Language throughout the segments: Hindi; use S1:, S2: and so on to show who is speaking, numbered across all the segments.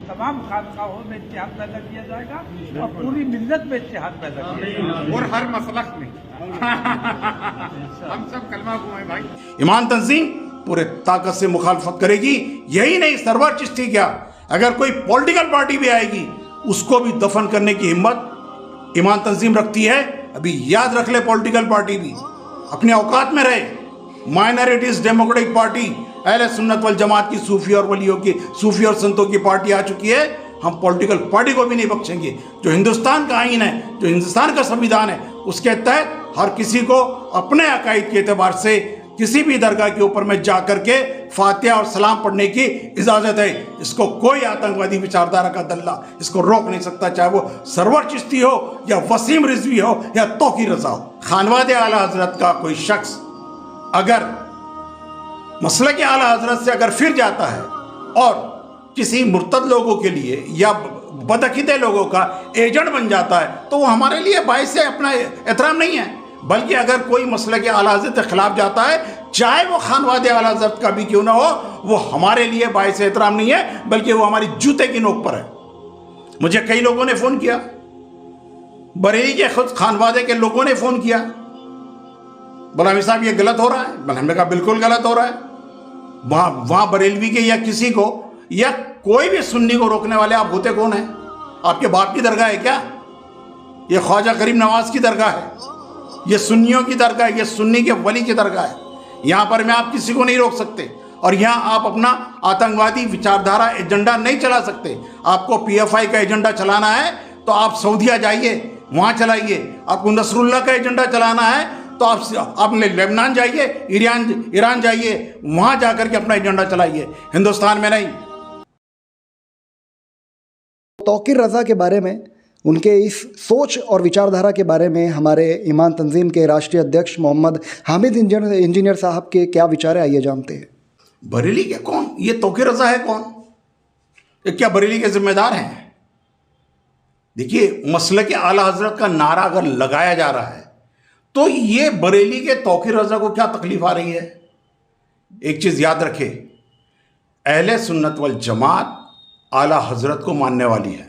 S1: तमाम खानकाहों में इत्तेहाद पैदा किया जाएगा और पूरी मिल्लत में इत्तेहाद पैदा किया जाएगा
S2: और हर मसलक में हम सब कलमा को हैं भाई।
S3: ईमान तंजीम पूरे ताकत से मुखालफत करेगी। यही नहीं, सरवर चिश्ती क्या, अगर कोई पॉलिटिकल पार्टी भी आएगी उसको भी दफन करने की हिम्मत ईमान तंजीम रखती है। अभी याद रख ले, पॉलिटिकल पार्टी भी अपने औकात में रहे। माइनॉरिटीज डेमोक्रेटिक पार्टी अहले सुन्नत वल जमात की सूफी और वलियों की, सूफी और संतों की पार्टी आ चुकी है। हम पॉलिटिकल पार्टी को भी नहीं बख्शेंगे। जो हिंदुस्तान का आईन है, जो हिंदुस्तान का संविधान है, उसके तहत हर किसी को अपने अकायद के एतबार से किसी भी दरगाह के ऊपर में जा करके फातिहा और सलाम पढ़ने की इजाजत है। इसको कोई आतंकवादी विचारधारा का दल्ला इसको रोक नहीं सकता, चाहे वो सरवर चिश्ती हो या वसीम रिजवी हो या तौकी रजा हो। खानवादे आला हजरत का कोई शख्स अगर मसले के आला हजरत से अगर फिर जाता है और किसी मुर्तद लोगों के लिए या बदअकीदे लोगों का एजेंट बन जाता है तो वो हमारे लिए बाइस से अपना एहतराम नहीं है। बल्कि अगर कोई मसले के आला हज़रत के खिलाफ जाता है, चाहे वो खानवादे आला हज़रत का भी क्यों ना हो, वो हमारे लिए बाइस एहतराम नहीं है, बल्कि वो हमारी जूते की नोक पर है। मुझे कई लोगों ने फ़ोन किया, बरेली के खुद खानवादे के लोगों ने फ़ोन किया, बलामी साहब ये गलत हो रहा है। हमने कहा बिल्कुल गलत हो रहा है। वहाँ बरेलवी के या किसी को या कोई भी सुन्नी को रोकने वाले आप होते कौन हैं? आपके बाप की दरगाह है क्या? ये ख्वाजा करीम नवाज की दरगाह है, ये सुन्नियों की दरगाह है, ये सुन्नी के वली की दरगाह है। यहाँ पर मैं आप किसी को नहीं रोक सकते और यहाँ आप अपना आतंकवादी विचारधारा एजेंडा नहीं चला सकते। आपको पीएफआई का एजेंडा चलाना है तो आप सऊदीया जाइए, वहाँ चलाइए। आपको नसरुल्लाह का एजेंडा चलाना है तो आप लेबनान जाइए, ईरान जाइए, वहाँ जाकर के अपना एजेंडा चलाइए, हिंदुस्तान में नहीं।
S4: तौकीर रज़ा के बारे में, उनके इस सोच और विचारधारा के बारे में हमारे ईमान तंजीम के राष्ट्रीय अध्यक्ष मोहम्मद हामिद इंजीनियर साहब के क्या विचार है, आइए जानते हैं।
S3: बरेली के कौन? ये तौकीर रज़ा है कौन? ये क्या बरेली के जिम्मेदार हैं? देखिए, मसले के आला हजरत का नारा अगर लगाया जा रहा है तो ये बरेली के तौकीर रज़ा को क्या तकलीफ आ रही है? एक चीज़ याद रखे, अहले सुन्नत वल जमात आला हजरत को मानने वाली है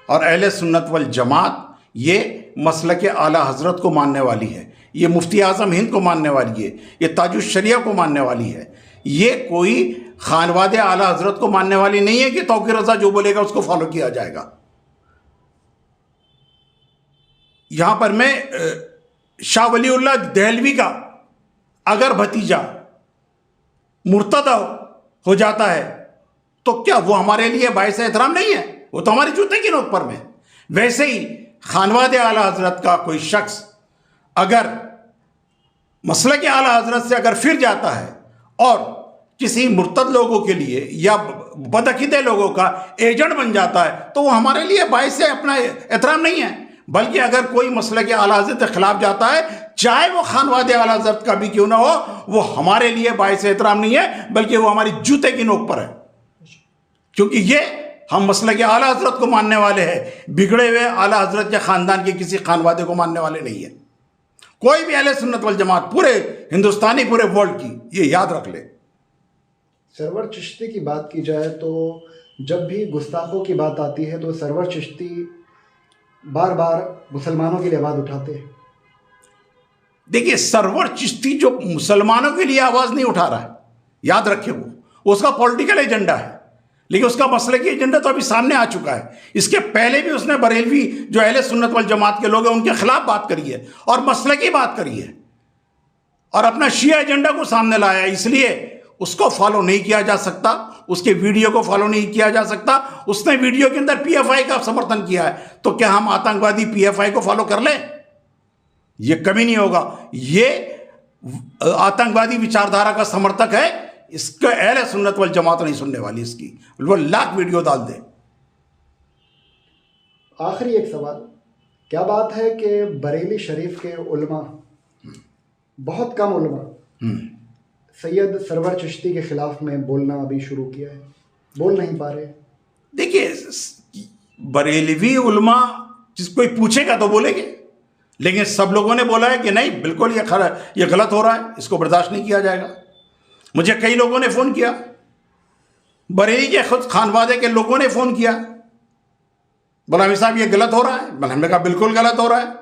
S3: और अहले सुन्नत वल जमात ये मसलक आला हजरत को मानने वाली है, ये मुफ्ती आज़म हिंद को मानने वाली है, ये ताजुश शरिया को मानने वाली है। ये कोई खानवादे आला हजरत को मानने वाली नहीं है कि तौकीर रज़ा जो बोलेगा उसको फॉलो किया जाएगा। यहां पर मैं शाह वलीउल्लाह दहलवी का अगर भतीजा मुर्तदा हो जाता है तो क्या वो हमारे लिए बाइस एहतराम नहीं है? वो तो हमारे जूते की नोक पर में। वैसे ही खानवादे आला हजरत का कोई शख्स अगर मसले के आला हजरत से अगर फिर जाता है और किसी मुर्तद लोगों के लिए या बदअकीदे लोगों का एजेंट बन जाता है तो वो हमारे लिए बाइस से अपना एहतराम नहीं है। बल्कि अगर कोई मसले के आला हज़रत के खिलाफ जाता है, चाहे वो खानवादे आला हज़रत का भी क्यों ना हो, वो हमारे लिए बाइस एहतराम नहीं है, बल्कि वो हमारी जूते की नोक पर है। क्योंकि ये हम मसले के आला हज़रत को मानने वाले हैं, बिगड़े हुए आला हज़रत के ख़ानदान के किसी खानवादे को मानने वाले नहीं है। कोई भी अहले सुन्नत वल जमात पूरे हिंदुस्तानी, पूरे वर्ल्ड की, ये याद रख ले।
S4: सरवर चिश्ती की बात की जाए तो जब भी गुस्ताखों की बात आती है तो सरवर चिश्ती बार बार मुसलमानों के लिए आवाज़ उठाते हैं।
S3: देखिए, सरवर चिश्ती जो मुसलमानों के लिए आवाज़ नहीं उठा रहा है, याद रखे, वो उसका पॉलिटिकल एजेंडा है, लेकिन उसका मसले की एजेंडा तो अभी सामने आ चुका है। इसके पहले भी उसने बरेलवी जो अहले सुन्नत वल जमात के लोग हैं उनके खिलाफ बात करी है और मसले की बात करी है और अपना शिया एजेंडा को सामने लाया है। इसलिए उसको फॉलो नहीं किया जा सकता, उसके वीडियो को फॉलो नहीं किया जा सकता। उसने वीडियो के अंदर पीएफआई का समर्थन किया है, तो क्या हम आतंकवादी पीएफआई को फॉलो कर लें? ये कभी नहीं होगा। ये आतंकवादी विचारधारा का समर्थक है, इसका अहले सुन्नत वल जमात नहीं सुनने वाली, इसकी वो लाख वीडियो डाल दे।
S4: आखिरी एक सवाल, क्या बात है कि बरेली शरीफ के उलमा, बहुत कम उलमा सैयद सरवर चिश्ती के खिलाफ में बोलना अभी शुरू किया है, बोल नहीं पा रहे?
S3: देखिए, बरेलवी उलमा जिस कोई पूछेगा तो बोलेंगे, लेकिन सब लोगों ने बोला है कि नहीं, बिल्कुल ये गलत हो रहा है, इसको बर्दाश्त नहीं किया जाएगा। मुझे कई लोगों ने फ़ोन किया, बरेली के खुद खानवादे के लोगों ने फ़ोन किया, बोला अमीर साहब ये गलत हो रहा है। हमने कहा बिल्कुल गलत हो रहा है।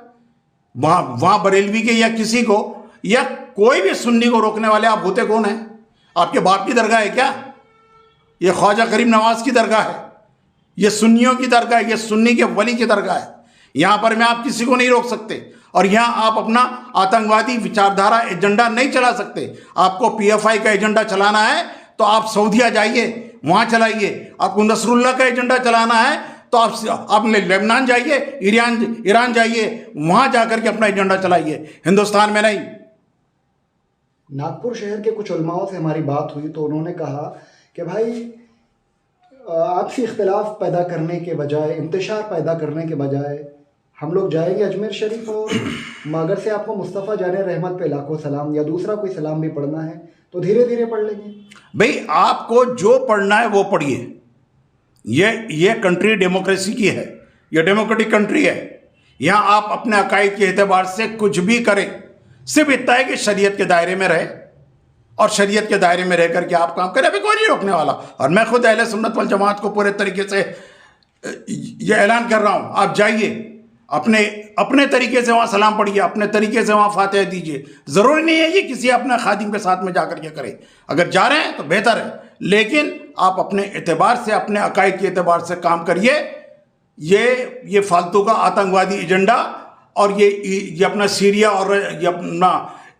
S3: वहाँ बरेलवी के या किसी को या कोई भी सुन्नी को रोकने वाले आप होते कौन हैं? आपके बाप की दरगाह है क्या? ये ख्वाजा करीम नवाज की दरगाह है, ये सुन्नियों की दरगाह है, ये सुन्नी के वली की दरगाह है। यहाँ पर मैं आप किसी को नहीं रोक सकते और यहाँ आप अपना आतंकवादी विचारधारा एजेंडा नहीं चला सकते। आपको PFI का एजेंडा चलाना है तो आप सऊदीया जाइए, वहाँ चलाइए। आपको नसरुल्लाह का एजेंडा चलाना है तो आप लेबनान जाइए, ईरान जाइए, वहाँ जाकर के अपना एजेंडा चलाइए, हिंदुस्तान में नहीं।
S4: नागपुर शहर के कुछ उलमाओं से हमारी बात हुई तो उन्होंने कहा कि भाई आपसी इख्तिलाफ पैदा करने के बजाय, इंतशार पैदा करने के बजाय हम लोग जाएंगे अजमेर शरीफ और अगर से आपको मुस्तफ़ा जाने रहमत पे लाखों सलाम या दूसरा कोई सलाम भी पढ़ना है तो धीरे धीरे पढ़ लेंगे। भाई
S3: आपको जो पढ़ना है वो पढ़िए। ये कंट्री डेमोक्रेसी की है, ये डेमोक्रेटिक कंट्री है। यहाँ आप अपने अकायद के एतबार से कुछ भी करें, सिर्फ इतना है कि शरीयत के दायरे में रहे और शरीयत के दायरे में रह करके आप काम करें, अभी कोई नहीं रोकने वाला। और मैं खुद अहले सुन्नत वल जमात को पूरे तरीके से ये ऐलान कर रहा हूँ, आप जाइए अपने तरीके से वहाँ सलाम पढ़िए, अपने तरीके से वहाँ फातिहा दीजिए। ज़रूरी नहीं है कि किसी अपने खादिम के साथ में जाकर के करें, अगर जा रहे हैं तो बेहतर है, लेकिन आप अपने एतबार से, अपने अकायद के एतबार से काम करिए। ये फालतू का आतंकवादी एजेंडा और ये अपना सीरिया और ये अपना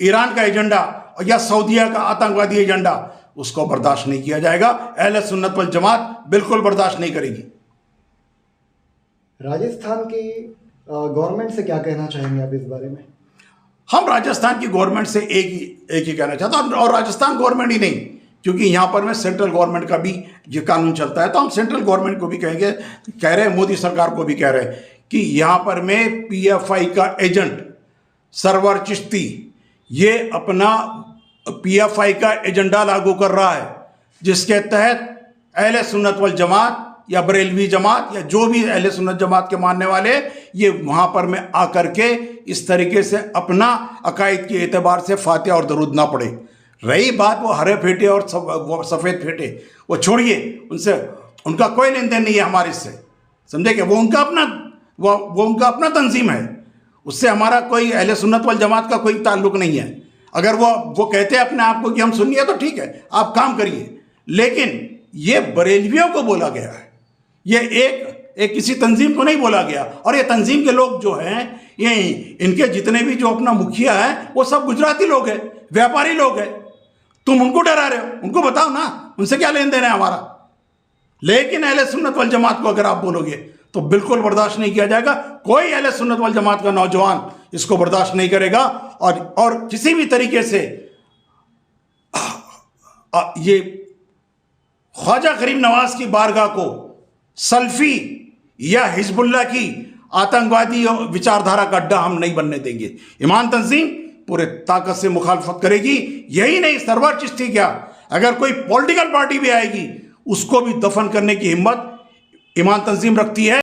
S3: ईरान का एजेंडा या सऊदीया का आतंकवादी एजेंडा, उसको बर्दाश्त नहीं किया जाएगा। अहले सुन्नत वल जमात बिल्कुल बर्दाश्त नहीं करेगी।
S4: राजस्थान की गवर्नमेंट से क्या कहना चाहेंगे आप इस बारे में?
S3: हम राजस्थान की गवर्नमेंट से एक ही कहना चाहता हूँ, और राजस्थान गवर्नमेंट ही नहीं, क्योंकि यहाँ पर में सेंट्रल गवर्नमेंट का भी ये कानून चलता है, तो हम सेंट्रल गवर्नमेंट को भी कहेंगे, कह रहे हैं, मोदी सरकार को भी कह रहे हैं कि यहाँ पर में PFI का एजेंट सरवर चिश्ती ये अपना PFI का एजेंडा लागू कर रहा है, जिसके तहत अहले सुन्नत वल जमात या बरेलवी जमात या जो भी अहले सुन्नत जमात के मानने वाले ये वहाँ पर में आकर के इस तरीके से अपना अकायद के एतबार से फातिहा और दरूद ना पढ़े। रही बात वो हरे फेटे और सफ़ेद फेटे, वो छोड़िए, उनका कोई लेन देन नहीं है हमारे से, समझे कि वो उनका अपना तंजीम है, उससे हमारा कोई अहले सुन्नत वल जमात का कोई ताल्लुक नहीं है। अगर वो कहते हैं अपने आप को कि हम सुन्नी है तो ठीक है, आप काम करिए, लेकिन ये बरेलवियों को बोला गया है, ये एक किसी तंजीम को नहीं बोला गया। और ये तंजीम के लोग जो हैं, ये इनके जितने भी जो अपना मुखिया है वो सब गुजराती लोग हैं, व्यापारी लोग हैं। तुम उनको डरा रहे हो, उनको बताओ ना, उनसे क्या लेन देन है हमारा। लेकिन अहले सुन्नत वल जमात को अगर आप बोलोगे तो बिल्कुल बर्दाश्त नहीं किया जाएगा। कोई अहले सुन्नत वल जमात का नौजवान इसको बर्दाश्त नहीं करेगा। और किसी भी तरीके से ये ख्वाजा करीम नवाज की बारगाह को सल्फी या हिजबुल्लाह की आतंकवादी विचारधारा का अड्डा हम नहीं बनने देंगे। ईमान तंजीम पूरे ताकत से मुखालफत करेगी। यही नहीं, सरवर चिश्ती क्या, अगर कोई पॉलिटिकल पार्टी भी आएगी उसको भी दफन करने की हिम्मत ईमान तंजीम रखती है।